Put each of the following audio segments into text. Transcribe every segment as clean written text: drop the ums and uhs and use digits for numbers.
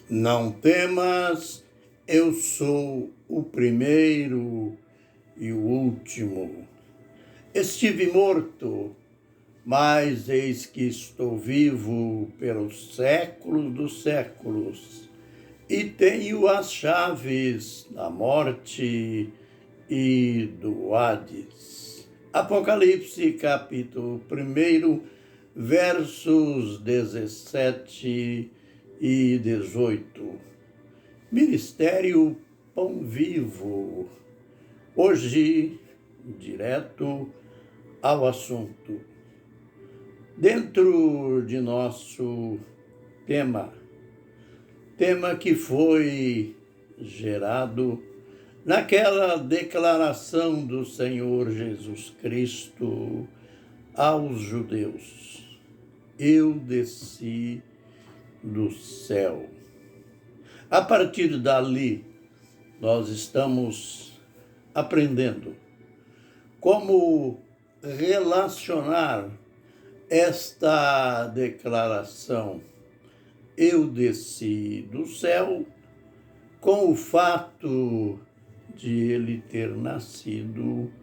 Não temas, eu sou o primeiro e o último. Estive morto, mas eis que estou vivo pelos séculos dos séculos, e tenho as chaves da morte e do Hades. Apocalipse, capítulo 1, versos 17 e 18. Ministério Pão Vivo. Hoje, direto ao assunto. Dentro de nosso tema que foi gerado naquela declaração do Senhor Jesus Cristo aos judeus: eu desci do céu. A partir dali, nós estamos aprendendo como relacionar esta declaração, eu desci do céu, com o fato de ele ter nascido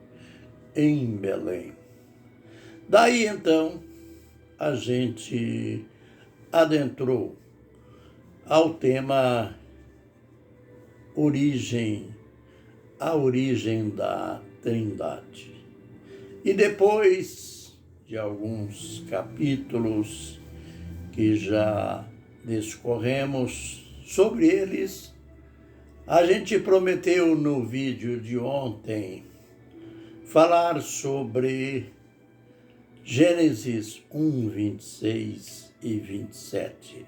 em Belém. Daí, então, a gente adentrou ao tema a origem da Trindade. E depois de alguns capítulos que já discorremos sobre eles, a gente prometeu no vídeo de ontem falar sobre Gênesis 1, 26 e 27.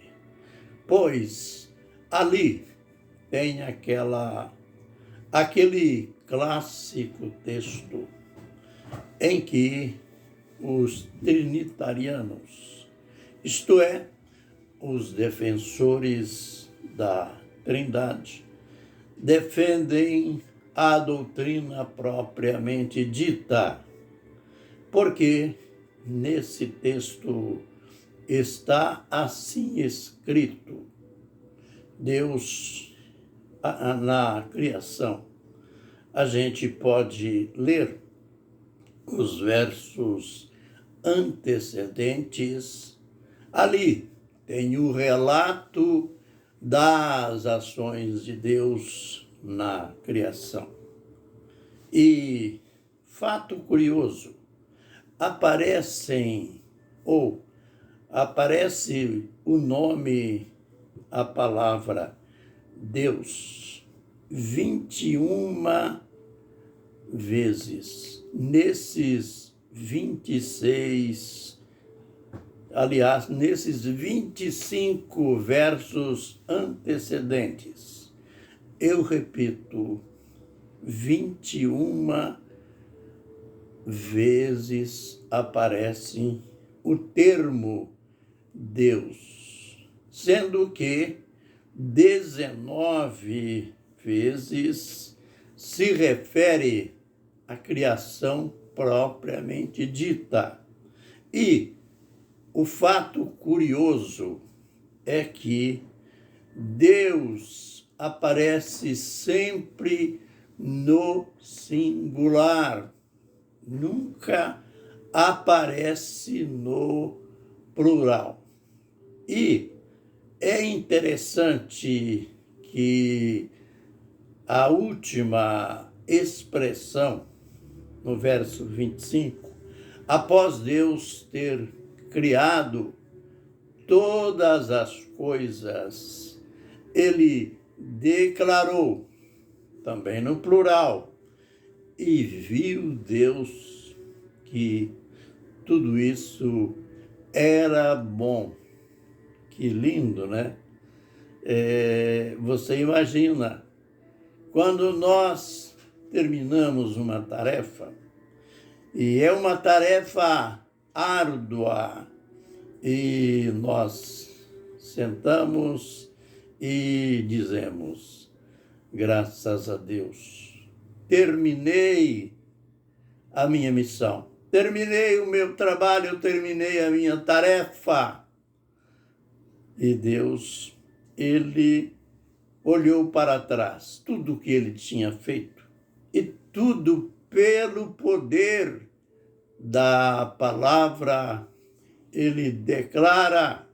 Pois ali tem aquele clássico texto em que os trinitarianos, isto é, os defensores da Trindade, defendem a doutrina propriamente dita, porque nesse texto está assim escrito: Deus, na criação, a gente pode ler os versos antecedentes. Ali tem o relato das ações de Deus na criação. E, fato curioso, aparece o nome, a palavra Deus, 21 vezes. Nesses 25 versos antecedentes, eu repito, 21 vezes aparece o termo Deus, sendo que 19 vezes se refere à criação propriamente dita. E o fato curioso é que Deus aparece sempre no singular, nunca aparece no plural. E é interessante que a última expressão, no verso 25, após Deus ter criado todas as coisas, ele declarou, também no plural, e viu Deus que tudo isso era bom. Que lindo, né? Você imagina, quando nós terminamos uma tarefa, e é uma tarefa árdua, e nós sentamos e dizemos: graças a Deus, terminei a minha missão, terminei o meu trabalho, terminei a minha tarefa. E Deus ele olhou para trás, tudo o que ele tinha feito, e tudo pelo poder da palavra, ele declara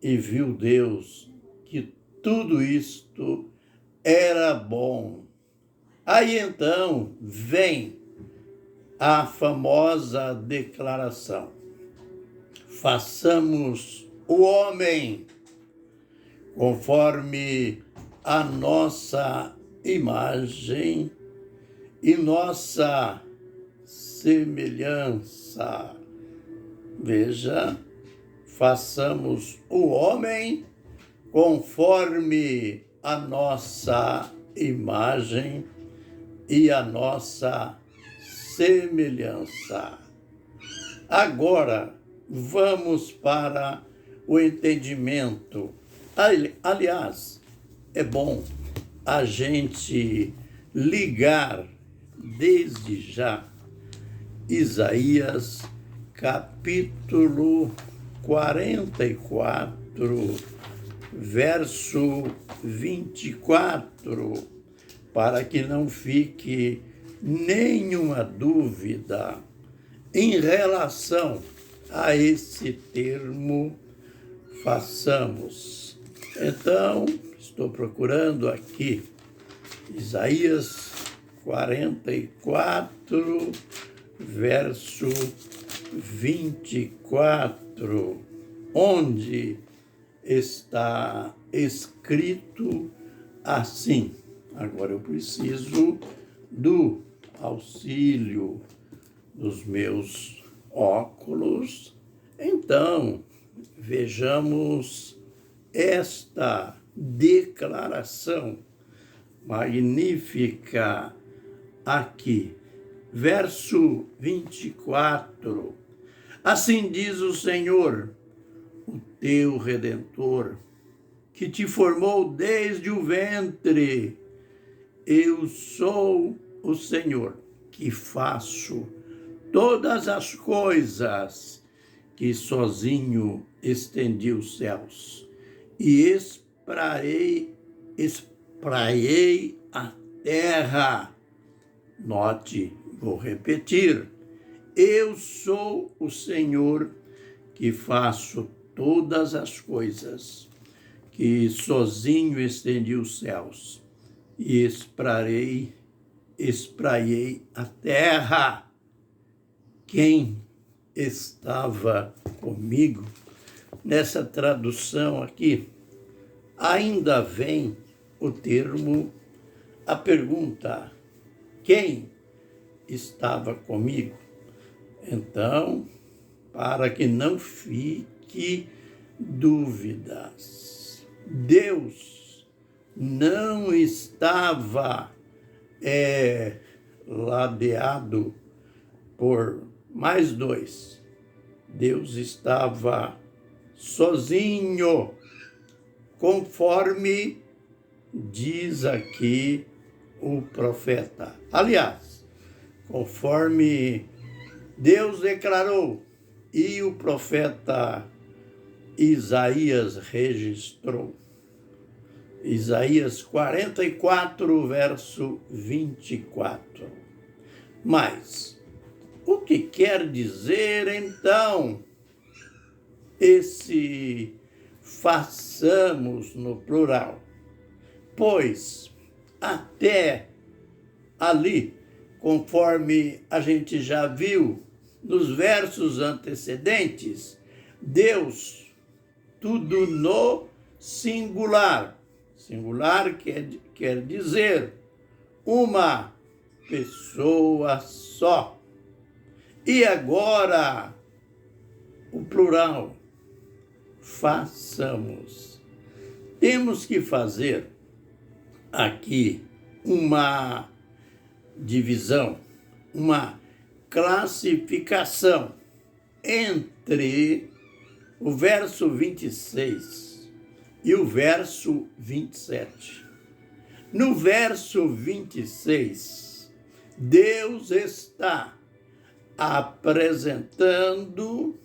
e viu Deus que tudo isto era bom. Aí então vem a famosa declaração: façamos o homem conforme a nossa imagem e nossa semelhança. Veja, façamos o homem conforme a nossa imagem e a nossa semelhança. Agora, vamos para o entendimento. Aliás, é bom a gente ligar desde já Isaías capítulo 44, verso 24, para que não fique nenhuma dúvida em relação a esse termo façamos. Então, estou procurando aqui Isaías 44, verso 24, onde está escrito assim. Agora eu preciso do auxílio dos meus óculos. Então, vejamos esta declaração magnífica aqui. Verso 24. Assim diz o Senhor, o teu Redentor, que te formou desde o ventre. Eu sou o Senhor, que faço todas as coisas, que sozinho estendi os céus e espraiei a terra. Note, vou repetir. Eu sou o Senhor que faço todas as coisas, que sozinho estendi os céus e espraiei a terra. Quem estava comigo? Nessa tradução aqui, ainda vem o termo, a pergunta: quem estava comigo? Então, para que não fique dúvidas, Deus não estava ladeado por mais dois. Deus estava sozinho, conforme diz aqui o profeta. Aliás, conforme Deus declarou e o profeta Isaías registrou. Isaías 44, verso 24. Mas o que quer dizer, então, esse façamos no plural? Pois até ali, conforme a gente já viu nos versos antecedentes, Deus, tudo no singular. Singular quer dizer uma pessoa só. E agora, o plural, façamos. Temos que fazer aqui uma divisão, uma classificação entre o verso 26 e o verso 27. No verso 26, Deus está apresentando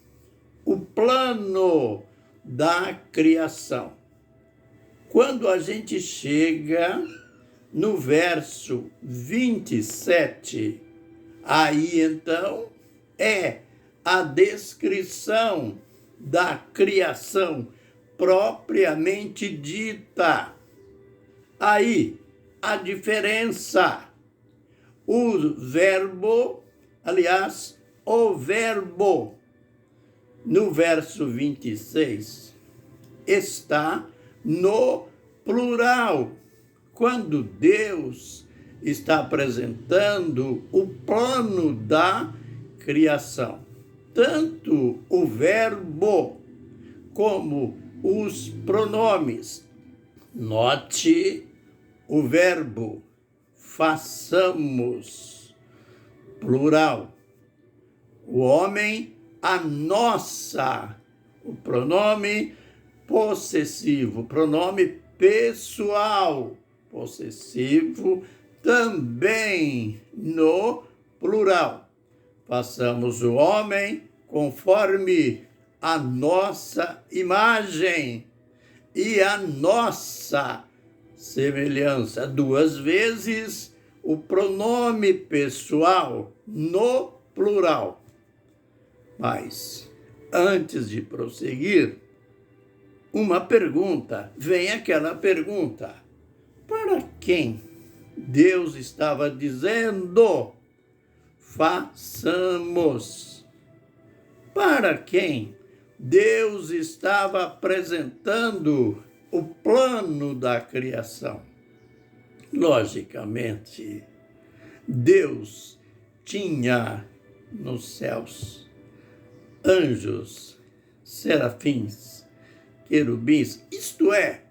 o plano da criação. Quando a gente chega no verso 27, aí então é a descrição da criação propriamente dita. Aí a diferença. O verbo no verso 26 está no plural, quando Deus está apresentando o plano da criação. Tanto o verbo como os pronomes. Note o verbo façamos, plural. O homem, a nossa. O pronome possessivo, pronome pessoal, possessivo também no plural. Façamos o homem conforme a nossa imagem e a nossa semelhança. 2 vezes o pronome pessoal no plural. Mas, antes de prosseguir, uma pergunta. Vem aquela pergunta. Para quem Deus estava dizendo façamos? Para quem Deus estava apresentando o plano da criação? Logicamente, Deus tinha nos céus anjos, serafins, querubins, isto é,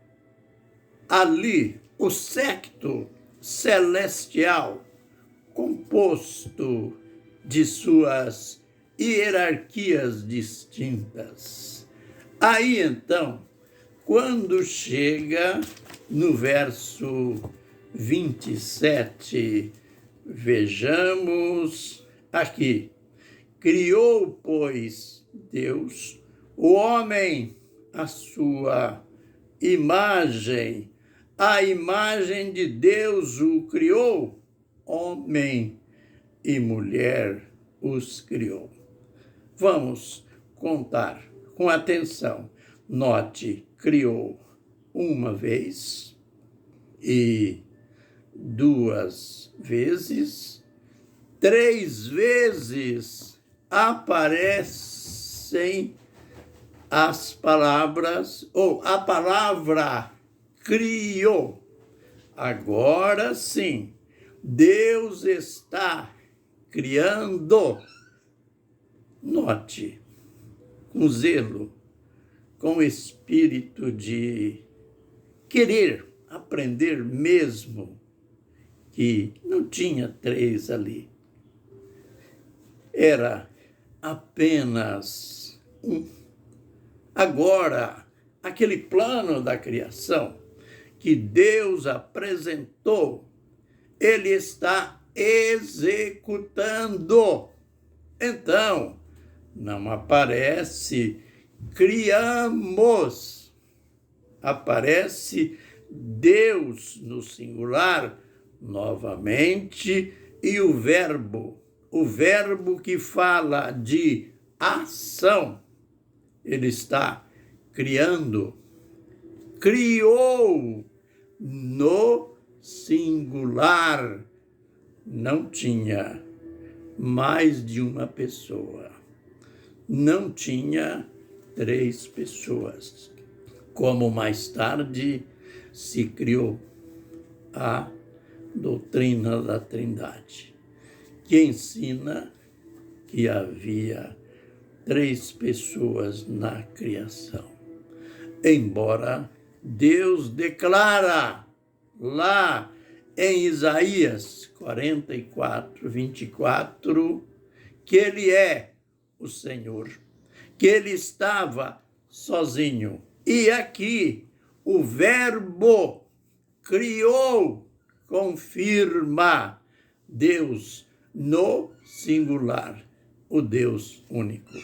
ali o séquito celestial composto de suas hierarquias distintas. Aí então, quando chega no verso 27, vejamos aqui. Criou, pois, Deus o homem à sua imagem. A imagem de Deus o criou, homem e mulher os criou. Vamos contar com atenção. Note, criou uma vez e 2 vezes, 3 vezes aparecem as palavras, ou a palavra criou. Agora sim, Deus está criando. Note, com zelo, com espírito de querer aprender mesmo, que não tinha 3 ali. Era apenas um. Agora, aquele plano da criação que Deus apresentou, ele está executando. Então, não aparece criamos, aparece Deus no singular novamente e o verbo que fala de ação, ele está criando, criou no singular, não tinha mais de uma pessoa, não tinha 3 pessoas, como mais tarde se criou a doutrina da Trindade, que ensina que havia 3 pessoas na criação. Embora Deus declara lá em Isaías 44, 24, que ele é o Senhor, que ele estava sozinho. E aqui o verbo criou, confirma Deus no singular, o Deus único.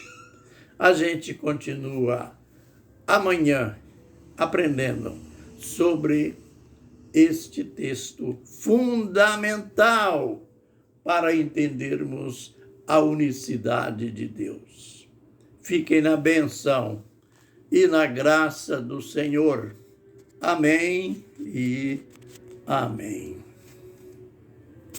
A gente continua amanhã aprendendo sobre este texto fundamental para entendermos a unicidade de Deus. Fiquem na bênção e na graça do Senhor. Amém e amém.